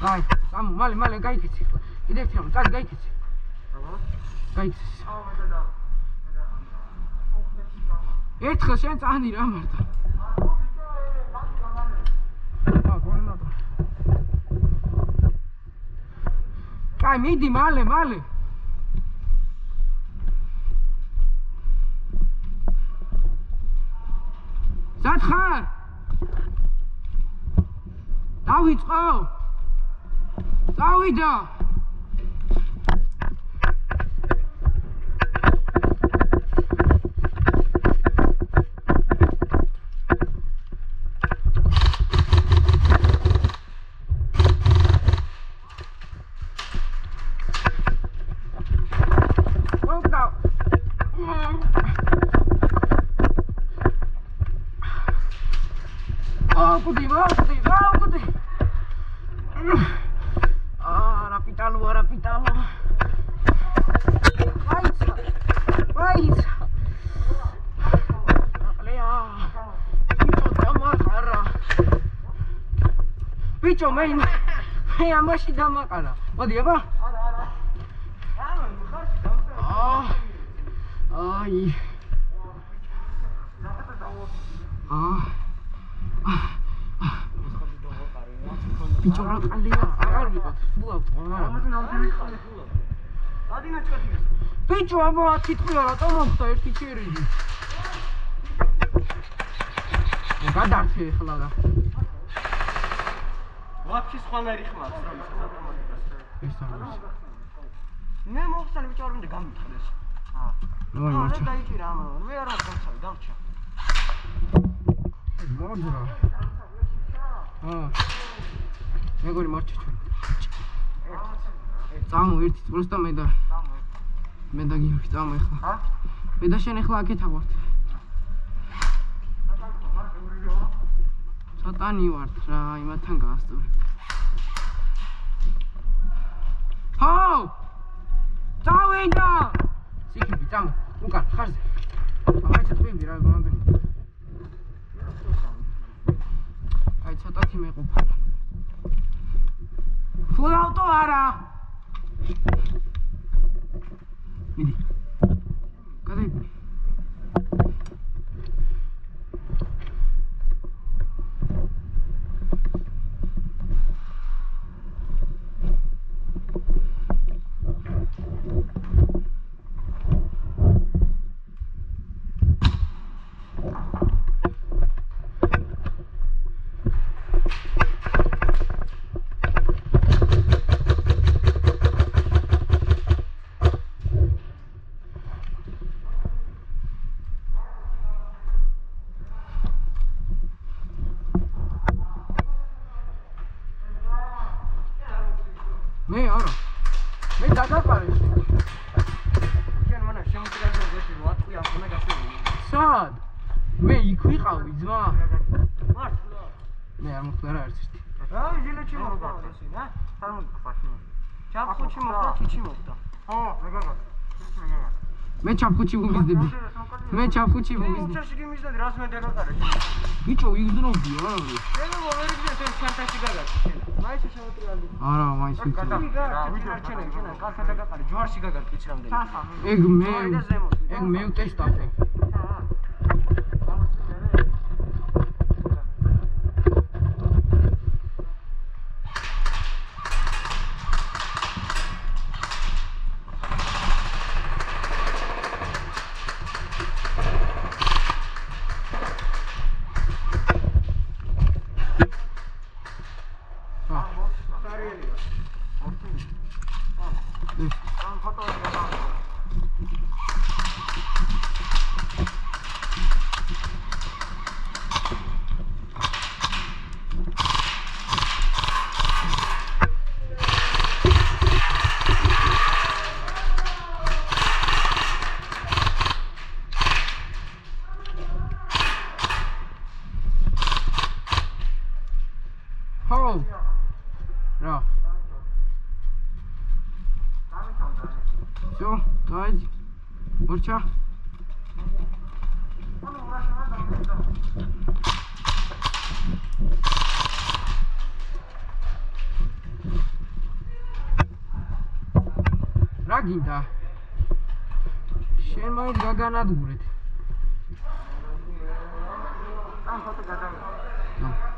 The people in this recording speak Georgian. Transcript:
აი, სამუ, მალე გაიქეცი ხლა. კიდე ერთი რამ, წადი გაიქეცი. გაიქეცი. ერთხელ შენ წაჰნი რა მარტო. გორნატო. კაი, მიდი მალე. სად ხარ? დავიწყო. დავიდა. Куди. Rapitalo. Right. Alea. Picho damakara. Picho main. Hey, amashi damakara. Odi eba? Ai. Pichora kalera, agar biqat. Buga. Picho aba kitqila ra tomogta erti cheriди. Gadarthe khla ra. Вообще სხვანაირი ხმავს რა ეს არის. მე მოხსენ ვიჭორმდე გამითხდეს. რა დაიჭი რა ამან. მე არა გამცავი, დამჭა. მოძრა. მეგორი მარჩა ჩვენ. წამო ერთი პროსტა მე და გიოხი წამო ეხლა. მე და შენ ეხლა აქეთ ავართ. სატანი ვართ რა, იმათთან გაასწორებ. ჰო! წავიდა! სიქიბი, წამო, უკან, ხარზე. მაინც თქვი რა მომდენი. აი ცოტათი მეყოფა. ფულ ავტო არა. მიდი. გადაიდი. მე არა. მე დაგაყარე შენ. შენ მანა შემოწირდა გეში რო ატყვი ამ ხონა გასული. სად? მე იქ ვიყავი ძმა. მართლა. მე არ მოხდა რა ერთ ერთი. რა ჟილეთში მოხდა ეს, რა? წარმოგიყვაში. ჩაფხუჩი მოხდა, თიჩი მოხდა. ხო, მეგაგა. მე ჩაფხუჩი ვუმიზდები. მე ჩაფხუჩი ვუმიზდები. ჩაში გიმიზდები, რას მე დაგაყარე შენ. ბიჭო, იგდნობია რა. შენ მოვერიგდე შენ ჩანტაში გაგაცი შენ. მაინც შემოტრიალდი. არა, მაინც ვიცი. შენ კარგად დაგაყარე, ჯვარში გაგარკიც რამდენი. ეგ მე ვტესტავდი. რა. Всё, давайте. Борча. რა გინდა? შენ მაინც გაგანადგურეთ. ამ ფოტო გადავიღე.